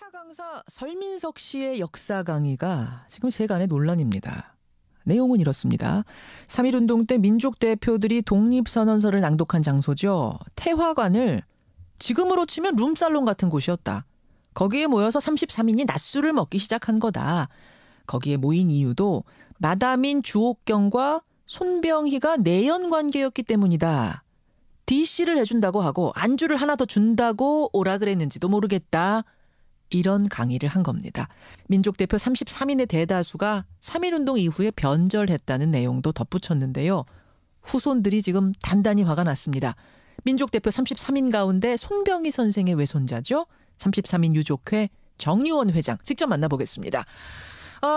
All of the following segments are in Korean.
스타 강사 설민석 씨의 역사 강의가 지금 세간의 논란입니다. 내용은 이렇습니다. 3.1운동 때 민족 대표들이 독립선언서를 낭독한 장소죠. 태화관을 지금으로 치면 룸살롱 같은 곳이었다. 거기에 모여서 33인이 낮술을 먹기 시작한 거다. 거기에 모인 이유도 마담인 주옥경과 손병희가 내연 관계였기 때문이다. DC를 해준다고 하고 안주를 하나 더 준다고 오라 그랬는지도 모르겠다. 이런 강의를 한 겁니다. 민족대표 33인의 대다수가 3.1운동 이후에 변절했다는 내용도 덧붙였는데요. 후손들이 지금 단단히 화가 났습니다. 민족대표 33인 가운데 손병희 선생의 외손자죠. 33인 유족회 정유원 회장 직접 만나보겠습니다.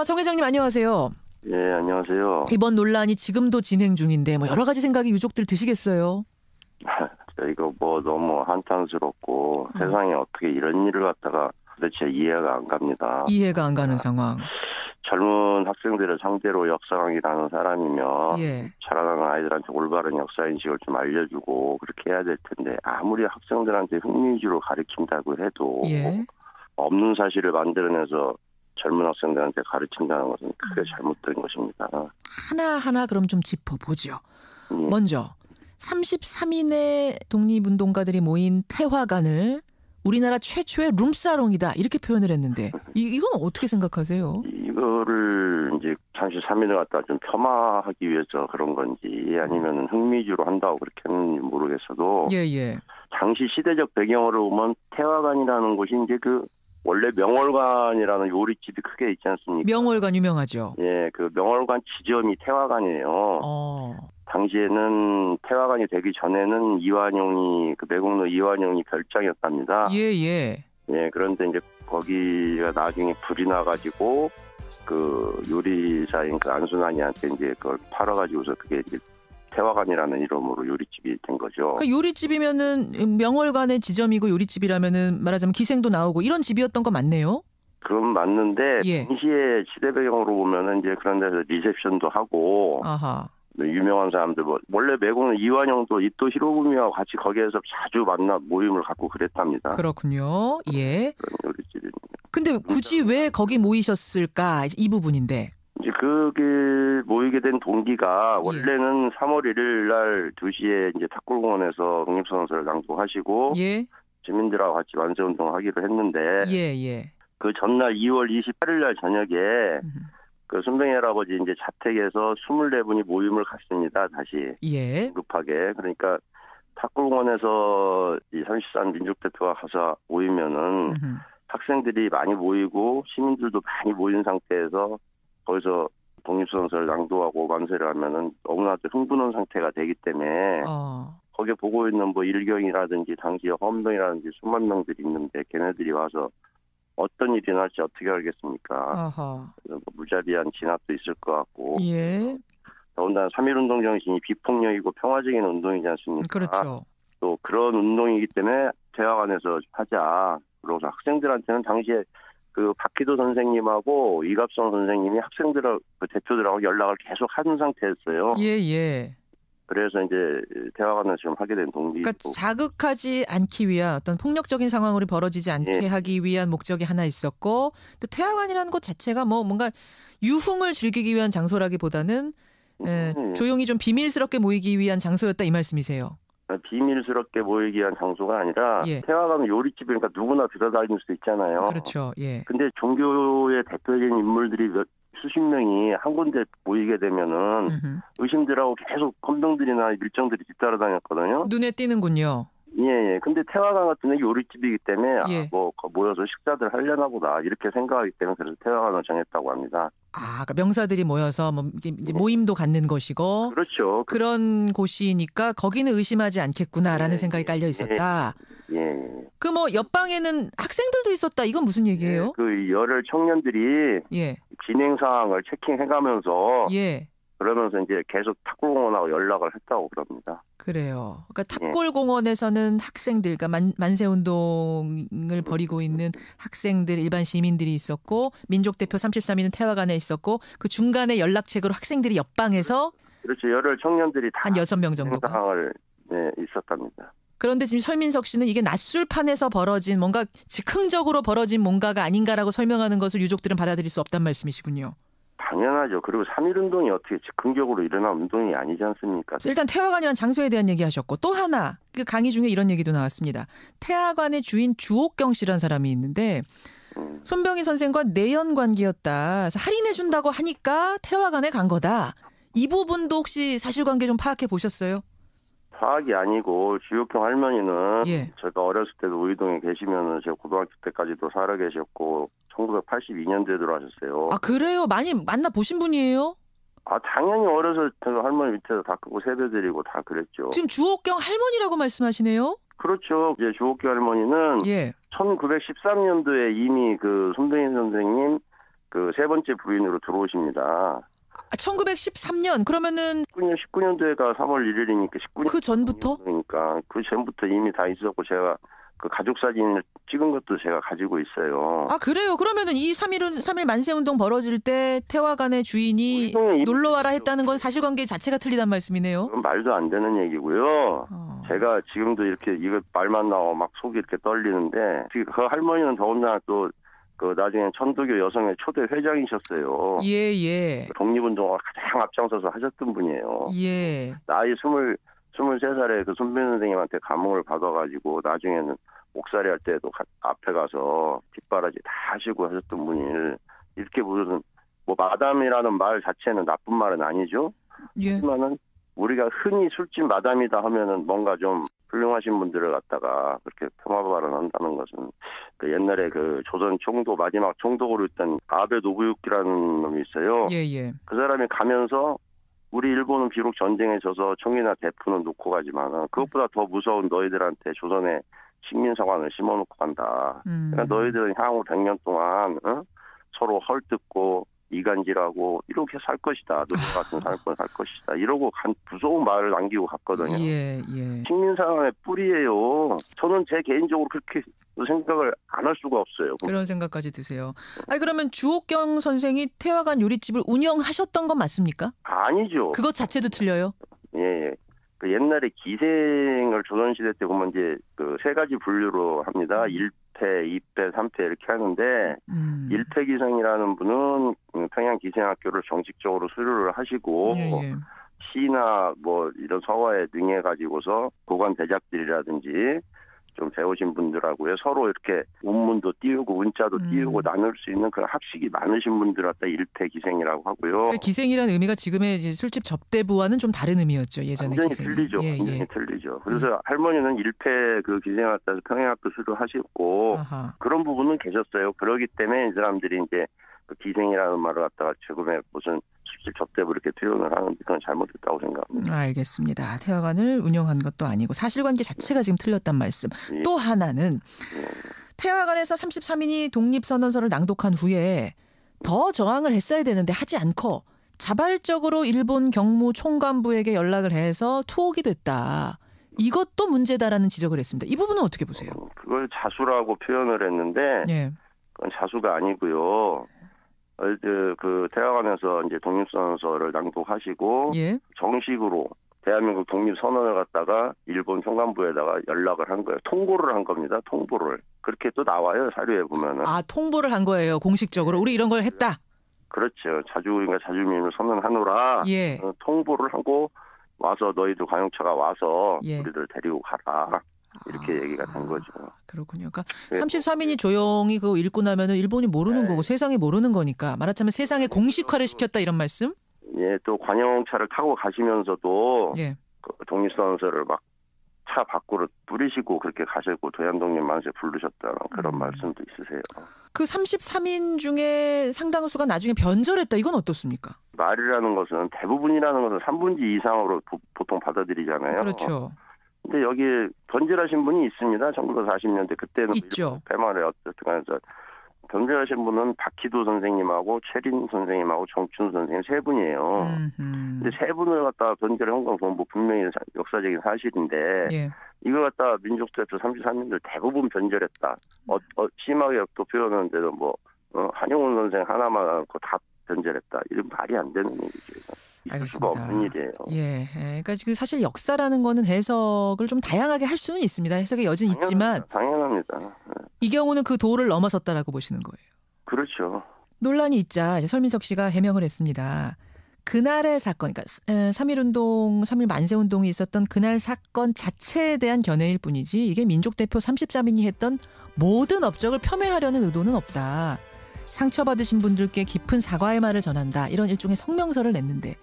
정 회장님 안녕하세요. 네, 안녕하세요. 이번 논란이 지금도 진행 중인데 여러 가지 생각이 유족들 드시겠어요? 이거 너무 한탄스럽고 세상에 어떻게 이런 일을 갖다가 도대체 이해가 안 갑니다. 이해가 안 가는 상황. 젊은 학생들을 상대로 역사 강의를 하는 사람이면 예. 자라나는 아이들한테 올바른 역사 인식을 좀 알려주고 그렇게 해야 될 텐데 아무리 학생들한테 흥미 위주로 가르친다고 해도 예. 없는 사실을 만들어내서 젊은 학생들한테 가르친다는 것은 크게 잘못된 것입니다. 하나하나 그럼 좀 짚어보죠. 먼저 33인의 독립운동가들이 모인 태화관을 우리나라 최초의 룸사롱이다 이렇게 표현을 했는데 이건 어떻게 생각하세요? 이거를 이제 33인을 갖다 좀 폄하하기 위해서 그런 건지 아니면 흥미주로 한다고 그렇게 했는지 모르겠어도 예. 당시 시대적 배경으로 보면 태화관이라는 곳이 이제 원래 명월관이라는 요리집이 크게 있지 않습니까? 명월관 유명하죠. 예, 그 명월관 지점이 태화관이에요. 당시에는 태화관이 되기 전에는 매국노 이완용이 별장이었답니다. 예. 예, 그런데 이제 거기가 나중에 불이 나가지고 그 요리사인 그 안순환이한테 이제 그걸 팔아가지고서 그게 이제 태화관이라는 이름으로 요리집이 된 거죠. 그러니까 요리집이면은 명월관의 지점이고 요리집이라면은 말하자면 기생도 나오고 이런 집이었던 거 맞네요. 그건 맞는데 예. 당시에 시대 배경으로 보면은 이제 그런 데서 리셉션도 하고. 아하. 유명한 사람들 원래 매국노 이완용도 이토 히로부미와 같이 거기에서 자주 만나 모임을 갖고 그랬답니다. 그렇군요. 예. 그런 요리집입니다. 근데 굳이 왜 거기 모이셨을까 이 부분인데. 이제 그게 모이게 된 동기가 원래는 3월 1일 날 2시에 이제 탁골공원에서 독립선언서를 낭독하시고 예. 주민들하고 같이 완세운동을 하기로 했는데 예. 그 전날 2월 28일 날 저녁에 그 손병희 할아버지 이제 자택에서 24분이 모임을 갖습니다. 다시. 예. 급하게. 그러니까 탁골공원에서 이 33 민족대표가 가서 모이면은 학생들이 많이 모이고 시민들도 많이 모인 상태에서 거기서 독립선언서를 낭독하고 만세를 하면은 너무나도 흥분한 상태가 되기 때문에 거기에 보고 있는 일경이라든지 당시에 헌병이라든지 수만 명들이 있는데 걔네들이 와서 어떤 일이 날지 어떻게 알겠습니까? 아하. 무자비한 진압도 있을 것 같고. 예. 더군다나 3.1운동 정신이 비폭력이고 평화적인 운동이지 않습니까? 그렇죠. 또 그런 운동이기 때문에 대화관에서 하자. 그래서 학생들한테는 당시에 그 박기도 선생님하고 이갑성 선생님이 그 대표들하고 연락을 계속 하는 상태였어요. 예. 그래서 이제 대화관을 지금 하게 된 동기고. 그러니까 자극하지 않기 위한 어떤 폭력적인 상황으로 벌어지지 않게 하기 위한 목적이 하나 있었고 또 태화관이라는 곳 자체가 뭔가 유흥을 즐기기 위한 장소라기보다는 조용히 좀 비밀스럽게 모이기 위한 장소였다 이 말씀이세요. 비밀스럽게 모이기 위한 장소가 아니라 태화관은 요리집이니까 누구나 들어다닐 수 있잖아요. 그렇죠. 예. 근데 종교의 대표적인 인물들이 수십 명이 한 군데 모이게 되면은 의심들하고 계속 헌병들이나 밀정들이 뒤따라다녔거든요. 눈에 띄는군요. 예. 근데 태화관 같은 데 요리집이기 때문에 모여서 식사들 하려나 보다 이렇게 생각하기 때문에 그래서 태화관을 정했다고 합니다. 그러니까 명사들이 모여서 이제 모임도 갖는 것이고 그렇죠. 그런 곳이니까 거기는 의심하지 않겠구나라는 생각이 깔려 있었다. 예. 그 옆방에는 학생들도 있었다. 이건 무슨 얘기예요? 그 열혈 청년들이 진행 상황을 체킹해가면서 그러면서 이제 계속 탁골공원하고 연락을 했다고 그럽니다. 그래요. 그러니까 탑골공원에서는 학생들, 그러니까 만세운동을 벌이고 있는 학생들, 일반 시민들이 있었고 민족대표 33인은 태화관에 있었고 그 중간에 연락책으로 학생들이 옆방에서 그렇죠. 열혈 청년들이 다 한 6명 정도가 상황을 있었답니다. 그런데 지금 설민석 씨는 이게 낮술판에서 벌어진 뭔가 즉흥적으로 벌어진 뭔가가 아닌가라고 설명하는 것을 유족들은 받아들일 수 없단 말씀이시군요. 당연하죠. 그리고 3.1운동이 어떻게 즉흥적으로 일어난 운동이 아니지 않습니까? 일단 태화관이라는 장소에 대한 얘기하셨고 또 하나 그 강의 중에 이런 얘기도 나왔습니다. 태화관의 주인 주옥경 씨라는 사람이 있는데 손병희 선생과 내연 관계였다. 그래서 할인해준다고 하니까 태화관에 간 거다. 이 부분도 혹시 사실관계 좀 파악해 보셨어요? 파악이 아니고 주옥경 할머니는 예. 제가 어렸을 때도 우이동에 계시면은 제가 고등학교 때까지도 살아 계셨고 1982년도에 들어가셨어요. 아 그래요? 많이 만나 보신 분이에요? 아 당연히 어려서 할머니 밑에서 다 끄고 세배드리고 다 그랬죠. 지금 주옥경 할머니라고 말씀하시네요? 그렇죠. 이제 주옥경 할머니는 예. 1913년도에 이미 그 손병희 선생님 그 세 번째 부인으로 들어오십니다. 1913년 그러면은 19년도에가 3월 1일이니까 19년 그 전부터? 그러니까 그 전부터 이미 다 있었고 제가 그 가족 사진을 찍은 것도 제가 가지고 있어요. 아 그래요? 그러면은 이 3.1 만세운동 벌어질 때 태화관의 주인이 놀러와라 했다는 건 사실관계 자체가 틀리단 말씀이네요. 그건 말도 안 되는 얘기고요. 제가 지금도 이렇게 이거 말만 나오고 막 속이 이렇게 떨리는데 그 할머니는 더군다나 또 그 나중에 천도교 여성의 초대 회장이셨어요. 예. 독립운동을 가장 앞장서서 하셨던 분이에요. 예. 나이 23살에 그 손병희 선생님한테 감흥을 받아가지고 나중에는 옥살이 할 때도 앞에 가서 뒷바라지 다 하시고 하셨던 분을 이렇게 무슨 뭐 마담이라는 말 자체는 나쁜 말은 아니죠. 예. 하지만은 우리가 흔히 술집 마담이다 하면은 뭔가 좀 훌륭하신 분들을 갖다가 그렇게 폄하 발언한다는 것은 그 옛날에 그 조선 총독 마지막 총독으로 있던 아베 노부유키라는 놈이 있어요. 예. 그 사람이 가면서 우리 일본은 비록 전쟁에 져서 총이나 대포는 놓고 가지만 그것보다 더 무서운 너희들한테 조선의 식민사관을 심어놓고 간다. 그러니까 너희들은 향후 100년 동안 서로 헐뜯고 이간질하고 이렇게 살 것이다. 너희 같은 삶을 살 것이다. 이러고 무서운 말을 남기고 갔거든요. 예. 식민사관의 뿌리예요. 저는 제 개인적으로 그렇게 생각을 안 할 수가 없어요. 그런 생각까지 드세요. 아니 그러면 주옥경 선생이 태화관 요리집을 운영하셨던 건 맞습니까? 아니죠. 그것 자체도 틀려요? 예. 그 옛날에 기생을 조선시대 때 보면 이제 그 세 가지 분류로 합니다. 1패, 2패, 3패 이렇게 하는데 1패 기생이라는 분은 평양 기생학교를 정식적으로 수료를 하시고 예. 시나 뭐 이런 서화에 능해가지고서 고관 대작들이라든지 좀 배우신 분들하고요. 서로 이렇게 운문도 띄우고 운자도 띄우고 나눌 수 있는 그런 학식이 많으신 분들 갖다 1패 기생이라고 하고요. 그러니까 기생이라는 의미가 지금의 이제 술집 접대부와는 좀 다른 의미였죠. 예전에 완전히 기생이. 틀리죠. 완전히 틀리죠. 그래서 할머니는 1패 그 기생 갖다서 평양학교 수료하셨고 그런 부분은 계셨어요. 그러기 때문에 이 사람들이 이제 그 기생이라는 말을 갖다가 지금의 무슨 술집 접대부 이렇게 표현을 하는데 그건 잘못됐다고 생각합니다. 알겠습니다. 태화관을 운영한 것도 아니고 사실관계 자체가 지금 틀렸단 말씀. 예. 또 하나는 태화관에서 33인이 독립선언서를 낭독한 후에 더 저항을 했어야 되는데 하지 않고 자발적으로 일본 경무 총관부에게 연락을 해서 투옥이 됐다. 이것도 문제다라는 지적을 했습니다. 이 부분은 어떻게 보세요? 그걸 자수라고 표현을 했는데 예. 그건 자수가 아니고요. 그 태화관에서 이제 독립선언서를 낭독하시고 예. 정식으로 대한민국 독립선언을 갖다가 일본 총관부에다가 연락을 한 거예요. 통보를 한 겁니다. 통보를. 그렇게 또 나와요. 사료에 보면은. 아, 통보를 한 거예요. 공식적으로. 우리 이런 걸 했다. 그렇죠. 자주민을 선언하노라. 예. 통보를 하고 와서 너희들 관용차가 와서 예. 우리들 데리고 가라. 이렇게 얘기가 된 거죠. 그렇군요. 그러니까 33인이 조용히 그거 읽고 나면은 일본이 모르는 거고 세상이 모르는 거니까 말하자면 세상에 공식화를 시켰다 이런 말씀? 예, 또 관용차를 타고 가시면서도 예. 그 독립선언서를 막 차 밖으로 뿌리시고 그렇게 가시고 도얀독립 만세 부르셨다는 그런 말씀도 있으세요. 그 33인 중에 상당수가 나중에 변절했다. 이건 어떻습니까? 말이라는 것은 대부분이라는 것은 3분지 이상으로 보통 받아들이잖아요. 그렇죠. 근데 여기 변절하신 분이 있습니다. 1940년대 그때는 있죠. 패말에 어떻게 해서 변절하신 분은 박희도 선생님하고 최린 선생님하고 정춘 선생님 세 분이에요. 근데 세 분을 갖다 변절한 건 뭐 분명히 역사적인 사실인데 예. 이걸 갖다 민족대표 33년들 대부분 변절했다. 심하게 또 표현하는데도 뭐 한용운 선생 하나만 않고 다 변절했다. 이런 말이 안 되는 얘기죠. 있을 수가 없는 일이에요. 예, 그러니까 지금 사실 역사라는 거는 해석을 좀 다양하게 할 수는 있습니다. 해석의 여지는 있지만 당연합니다. 이 경우는 그 도를 넘어섰다라고 보시는 거예요. 그렇죠. 논란이 있자 이제 설민석 씨가 해명을 했습니다. 그날의 사건, 그러니까 3.1운동, 3.1 만세운동이 있었던 그날 사건 자체에 대한 견해일 뿐이지 이게 민족대표 33인이 했던 모든 업적을 폄훼하려는 의도는 없다. 상처받으신 분들께 깊은 사과의 말을 전한다. 이런 일종의 성명서를 냈는데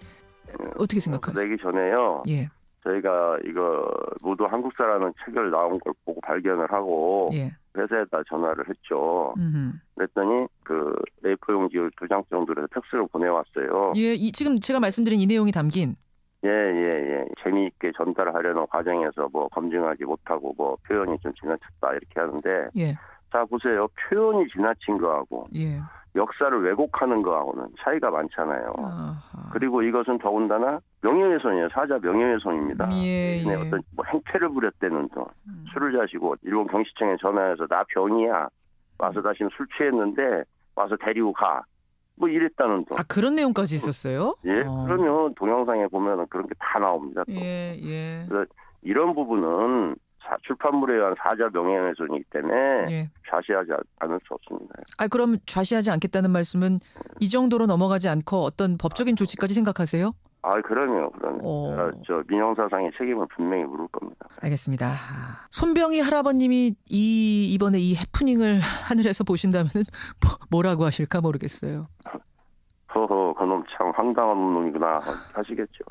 어떻게 생각하세요? 내기 전에요. 예. 저희가 이거 모두 한국사라는 책을 나온 걸 보고 발견을 하고 예. 회사에다 전화를 했죠. 그랬더니 그 A4 용지 2장 정도로 팩스를 보내왔어요. 예, 지금 제가 말씀드린 이 내용이 담긴. 예. 재미있게 전달하려는 과정에서 뭐 검증하지 못하고 뭐 표현이 좀 지나쳤다 이렇게 하는데. 예. 자 보세요. 표현이 지나친 거하고 예. 역사를 왜곡하는 거하고는 차이가 많잖아요. 아하. 그리고 이것은 더군다나 명예훼손이에요. 사자 명예훼손입니다. 예. 어떤 뭐 행패를 부렸다는 등 술을 자시고 일본 경시청에 전화해서 나 병이야. 와서 다시 술 취했는데 와서 데리고 가. 뭐 이랬다는 등. 아 그런 내용까지 있었어요? 예. 그러면 동영상에 보면 그런 게 다 나옵니다. 또. 예. 그래서 이런 부분은 출판물에 의한 사자 명예훼손이기 때문에 좌시하지 않을 수 없습니다. 아 그럼 좌시하지 않겠다는 말씀은 이 정도로 넘어가지 않고 어떤 법적인 조치까지 생각하세요? 아 그럼요. 저 민형사상의 책임을 분명히 물을 겁니다. 알겠습니다. 손병희 할아버님이 이번에 이 해프닝을 하늘에서 보신다면은 뭐라고 하실까 모르겠어요. 허허, 그놈 참 황당한 놈이구나 하시겠죠.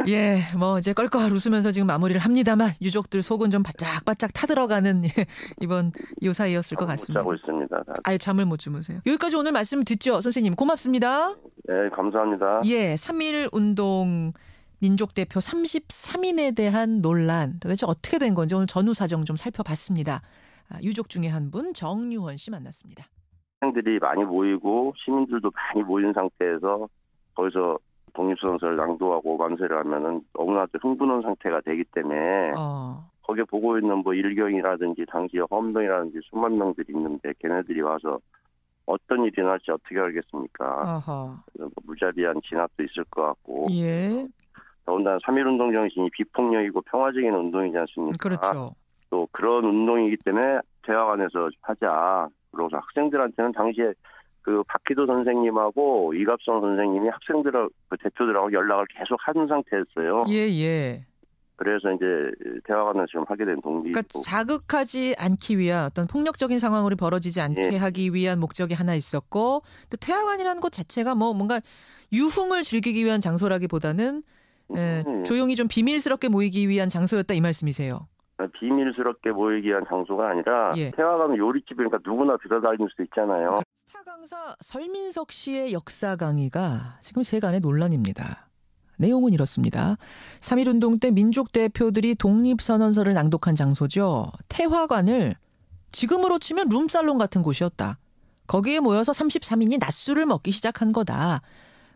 예, 뭐 이제 껄껄 웃으면서 지금 마무리를 합니다만 유족들 속은 좀 바짝바짝 타들어가는 이번 요사이였을 것 같습니다. 못 자고 있습니다. 아예 잠을 못 주무세요. 여기까지 오늘 말씀 듣죠, 선생님. 고맙습니다. 네, 감사합니다. 예, 3.1운동 민족대표 33인에 대한 논란 도대체 어떻게 된 건지 오늘 전후 사정 좀 살펴봤습니다. 유족 중에 한 분 정유원 씨 만났습니다. 학생들이 많이 모이고 시민들도 많이 모인 상태에서 거기서 독립선언서를 낭독하고 만세를 하면은 너무나도 흥분한 상태가 되기 때문에 거기에 보고 있는 뭐 일경이라든지 당시의 헌병이라든지 수만 명들이 있는데 걔네들이 와서 어떤 일이 날지 어떻게 알겠습니까? 뭐 무자비한 진압도 있을 것 같고. 예. 더군다나 3.1운동 정신이 비폭력이고 평화적인 운동이지 않습니까? 그렇죠. 또 그런 운동이기 때문에 대학안에서 하자. 그래서 학생들한테는 당시에 그 박기도 선생님하고 이갑성 선생님이 학생들 그 대표들하고 연락을 계속 하는 상태였어요. 예. 그래서 이제 대학안에서 지금 하게 된 동기고. 그러니까 자극하지 않기 위한 어떤 폭력적인 상황으로 벌어지지 않게 하기 위한 목적이 하나 있었고 또 태학안이라는 것 자체가 뭐 뭔가 유흥을 즐기기 위한 장소라기보다는 조용히 좀 비밀스럽게 모이기 위한 장소였다 이 말씀이세요. 비밀스럽게 모이기 위한 장소가 아니라 태화가면 요리집이니까 누구나 들어다닐 수 있잖아요. 스타 강사 설민석 씨의 역사 강의가 지금 세간의 논란입니다. 내용은 이렇습니다. 3.1운동 때 민족 대표들이 독립선언서를 낭독한 장소죠. 태화관을 지금으로 치면 룸살롱 같은 곳이었다. 거기에 모여서 33인이 낮술을 먹기 시작한 거다.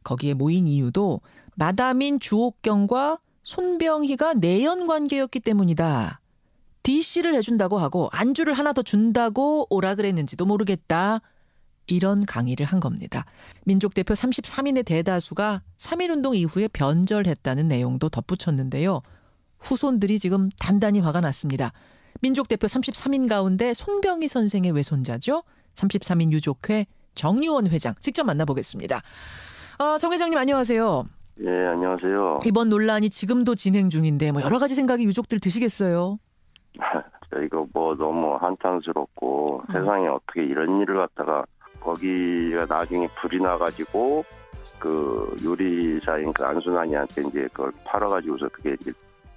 거기에 모인 이유도 마담인 주옥경과 손병희가 내연 관계였기 때문이다. DC를 해준다고 하고 안주를 하나 더 준다고 오라 그랬는지도 모르겠다. 이런 강의를 한 겁니다. 민족대표 33인의 대다수가 3.1운동 이후에 변절했다는 내용도 덧붙였는데요. 후손들이 지금 단단히 화가 났습니다. 민족대표 33인 가운데 손병희 선생의 외손자죠. 33인 유족회 정유원 회장 직접 만나보겠습니다. 정 회장님 안녕하세요. 네, 안녕하세요. 이번 논란이 지금도 진행 중인데 뭐 여러 가지 생각이 유족들 드시겠어요? 이거 뭐 너무 한탄스럽고 세상에 어떻게 이런 일을 갖다가 거기가 나중에 불이 나가지고 그 요리사인 그 안순환이한테 이제 그걸 팔아가지고서 그게 이제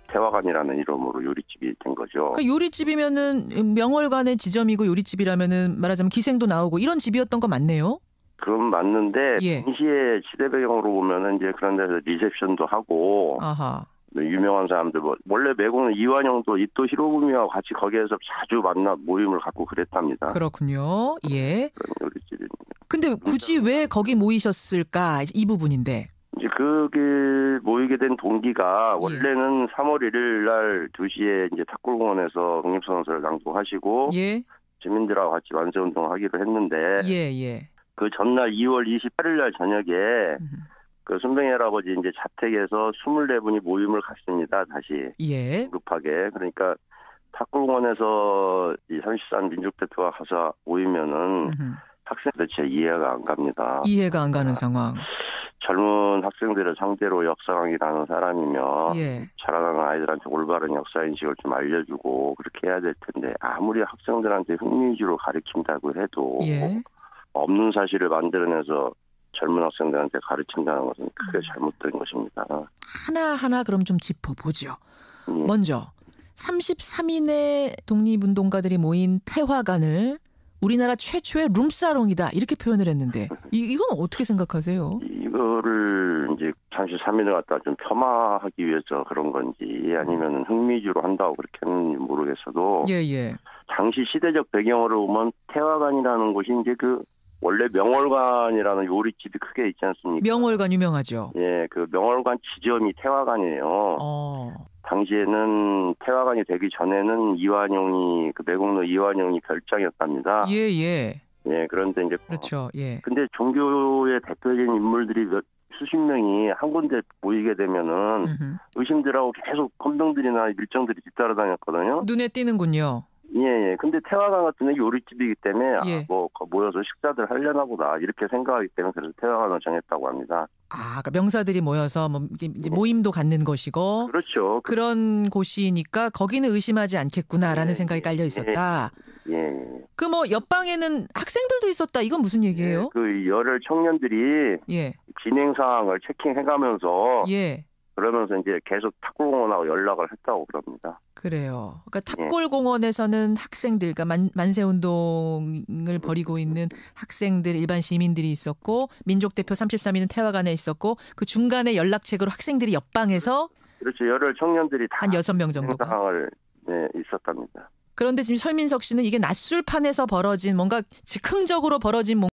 태화관이라는 이름으로 요리집이 된 거죠. 그 요리집이면은 명월관의 지점이고 요리집이라면은 말하자면 기생도 나오고 이런 집이었던 거 맞네요. 그건 맞는데 당시에 시대 배경으로 보면은 이제 그런 데서 리셉션도 하고. 유명한 사람들 뭐 원래 매국노 이완영도 이토 히로부미와 같이 거기에서 자주 만나 모임을 갖고 그랬답니다. 그렇군요. 예. 근데 굳이 왜 거기 모이셨을까 이 부분인데. 이제 그게 모이게 된 동기가 원래는 3월 1일 날 2시에 이제 탁골공원에서 독립선언서를 낭독하시고 주민들하고 같이 만세운동을 하기로 했는데 그 전날 2월 28일 날 저녁에 그 손병희 할아버지 이제 자택에서 24분이 모임을 갖습니다. 다시 예. 급하게. 그러니까 탁구공원에서 이 30산 민족대표가 가서 모이면은 학생들 제 이해가 안 갑니다. 이해가 안 가는 상황. 젊은 학생들을 상대로 역사강의라는 사람이며 예. 자라나는 아이들한테 올바른 역사인식을 좀 알려주고 그렇게 해야 될 텐데 아무리 학생들한테 흥미 위주로 가르친다고 해도 예. 없는 사실을 만들어내서 젊은 학생들한테 가르친다는 것은 크게 잘못된 것입니다. 하나하나 그럼 좀 짚어보죠. 예. 먼저 33인의 독립운동가들이 모인 태화관을 우리나라 최초의 룸사롱이다 이렇게 표현을 했는데 이건 어떻게 생각하세요? 이거를 이제 33인을 갖다 좀 폄하하기 위해서 그런 건지 아니면 흥미주로 한다고 그렇게 했는지 모르겠어도 예예. 당시 시대적 배경으로 보면 태화관이라는 곳이 이제 그 원래 명월관이라는 요리집이 크게 있지 않습니까? 명월관 유명하죠. 예, 그 명월관 지점이 태화관이에요. 당시에는 태화관이 되기 전에는 이완용이 그 매국노 이완용이 별장이었답니다. 예예. 예, 그런데 이제 그렇죠. 예. 근데 종교의 대표적인 인물들이 수십 명이 한 군데 모이게 되면은 의심들하고 계속 헌병들이나 밀정들이 뒤따라다녔거든요. 눈에 띄는군요. 예. 근데 태화관 같은 데 요리집이기 때문에 예. 모여서 식사들 하려나 보다 이렇게 생각하기 때문에 그래서 태화관을 정했다고 합니다. 그러니까 명사들이 모여서 이제 모임도 갖는 것이고 그렇죠. 그런 곳이니까 거기는 의심하지 않겠구나라는 생각이 깔려 있었다. 예. 그 뭐 옆방에는 학생들도 있었다. 이건 무슨 얘기예요? 예, 그 열혈 청년들이 예. 진행 상황을 체킹해가면서 예. 그러면서 이제 계속 탁구공원하고 연락을 했다고 그럽니다. 그래요. 그러니까 탑골공원에서는 학생들, 그러니까 만세운동을 벌이고 있는 학생들, 일반 시민들이 있었고 민족대표 33인은 태화관에 있었고 그 중간에 연락책으로 학생들이 옆방에서 그렇죠. 열혈 청년들이 다 한 6명 정도가 상황을 있었답니다. 그런데 지금 설민석 씨는 이게 낮술판에서 벌어진 뭔가 즉흥적으로 벌어진